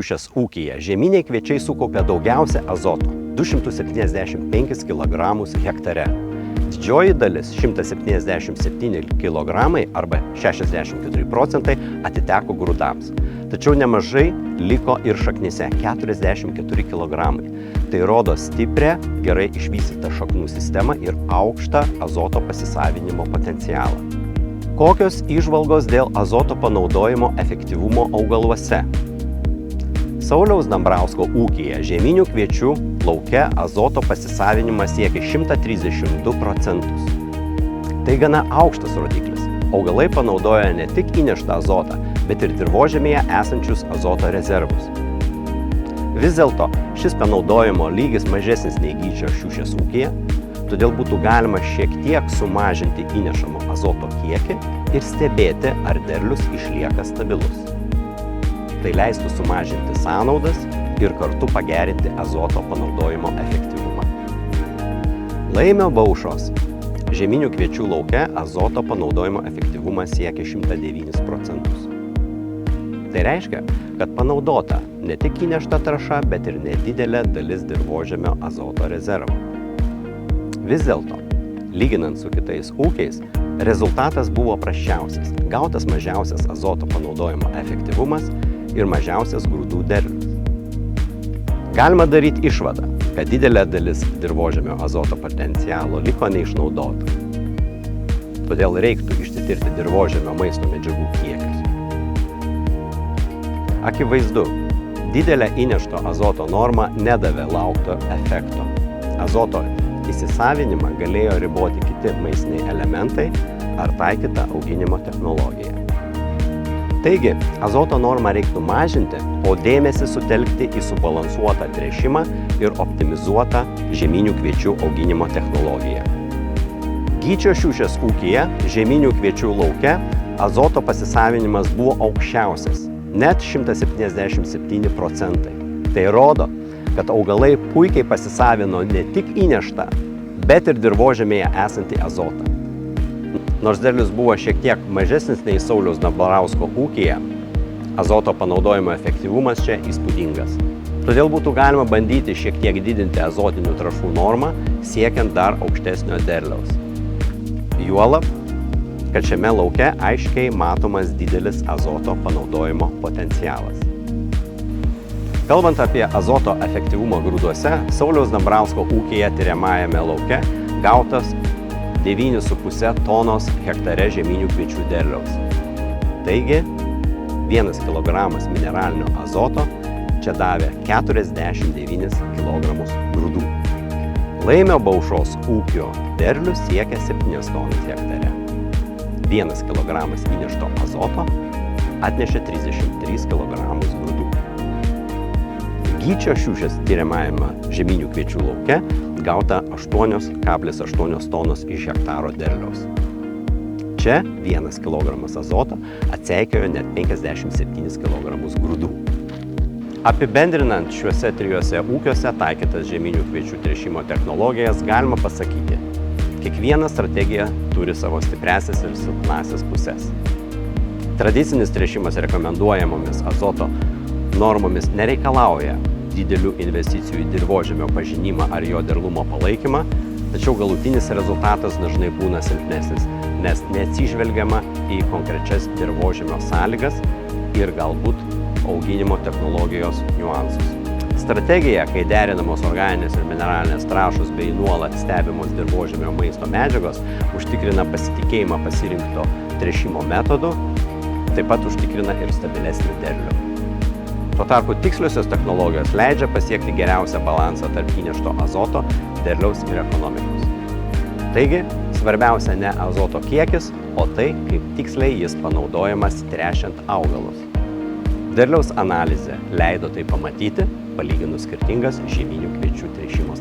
šiušės ūkyje žieminiai kviečiai sukaupia daugiausia azoto – 275 kg hektare. Didžioji dalis – 177 kg arba 64% atiteko grūdams. Tačiau nemažai liko ir šaknyse – 44 kg. Tai rodo stiprią, gerai išvystytą šaknų sistemą ir aukštą azoto pasisavinimo potencialą. Kokios įžvalgos dėl azoto panaudojimo efektyvumo augaluose? Sauliaus Dambrausko ūkyje žieminių kviečių lauke azoto pasisavinimas siekia 132%. Tai gana aukštas rodiklis. Augalai panaudoja ne tik įneštą azotą, bet ir dirvožemyje esančius azoto rezervus. Vis dėlto šis panaudojimo lygis mažesnis nei Gyčio šiušės ūkyje, todėl būtų galima šiek tiek sumažinti įnešamo azoto kiekį ir stebėti, ar derlius išlieka stabilus. Tai leistų sumažinti sąnaudas ir kartu pagerinti azoto panaudojimo efektyvumą. Laimio Baušos žieminių kviečių lauke azoto panaudojimo efektyvumas siekia 109%. Tai reiškia, kad panaudota ne tik įnešta trąša, bet ir nedidelė dalis dirvožemio azoto rezervų. Vis dėlto, lyginant su kitais ūkiais, rezultatas buvo prasčiausias, gautas mažiausias azoto panaudojimo efektyvumas ir mažiausias grūdų derlius. Galima daryti išvadą, kad didelė dalis dirvožemio azoto potencialo liko neišnaudota. Todėl reiktų išsitirti dirvožemio maisto medžiagų kiekius. Akivaizdu, didelė įnešto azoto norma nedavė laukto efekto. Azoto įsisavinimą galėjo riboti kiti maistiniai elementai ar taikyta auginimo technologija. Taigi, azoto normą reiktų mažinti, o dėmesį sutelkti į subalansuotą tręšimą ir optimizuotą žieminių kviečių auginimo technologiją. Gyčio šiušės ūkyje žieminių kviečių lauke azoto pasisavinimas buvo aukščiausias, net 177%. Tai rodo, kad augalai puikiai pasisavino ne tik įneštą, bet ir dirvožemėje esantį azotą. Nors derlius buvo šiek tiek mažesnis nei Sauliaus Dambrausko ūkyje, azoto panaudojimo efektyvumas čia įspūdingas. Todėl būtų galima bandyti šiek tiek didinti azotinių trąšų normą, siekiant dar aukštesnio derliaus. Juolab, kad šiame lauke aiškiai matomas didelis azoto panaudojimo potencialas. Kalbant apie azoto efektyvumą grūduose, Sauliaus Dambrausko ūkyje tiriamajame lauke gautas 9,5 tonos hektare žieminių kviečių derliaus. Taigi, 1 kg mineralinio azoto čia davė 49 kg grūdų. Laimio Baušos ūkio derlius siekia 7 tonas hektare. 1 kg įnešto azoto atnešė 33 kg grūdų. Gyčio šiušės tiriamajame žieminių kviečių lauke gauta 8,8 tonos iš hektaro derliaus. Čia 1 kg azoto atseikėjo net 57 kg grūdų. Apibendrinant šiuose trijuose ūkiuose taikytas žieminių kviečių tręšimo technologijas, galima pasakyti, kiekviena strategija turi savo stipriąsias ir silpnąsias puses. Tradicinis tręšimas rekomenduojamomis azoto normomis nereikalauja didelių investicijų į dirvožemio pažinimą ar jo derlumo palaikymą, tačiau galutinis rezultatas dažnai būna silpnesnis, nes neatsižvelgiama į konkrečias dirvožemio sąlygas ir galbūt auginimo technologijos niuansus. Strategija, kai derinamos organinės ir mineralinės trąšos bei nuolat stebimos dirvožemio maisto medžiagos, užtikrina pasitikėjimą pasirinkto tręšimo metodu, taip pat užtikrina ir stabilesnį derlių. Tuo tarpu tiksliosios technologijos leidžia pasiekti geriausią balansą tarp įnešto azoto, derliaus ir ekonomikos. Taigi, svarbiausia ne azoto kiekis, o tai, kaip tiksliai jis panaudojamas tręšiant augalus. Derliaus analizė leido tai pamatyti, palyginus skirtingas žieminių kviečių tręšimo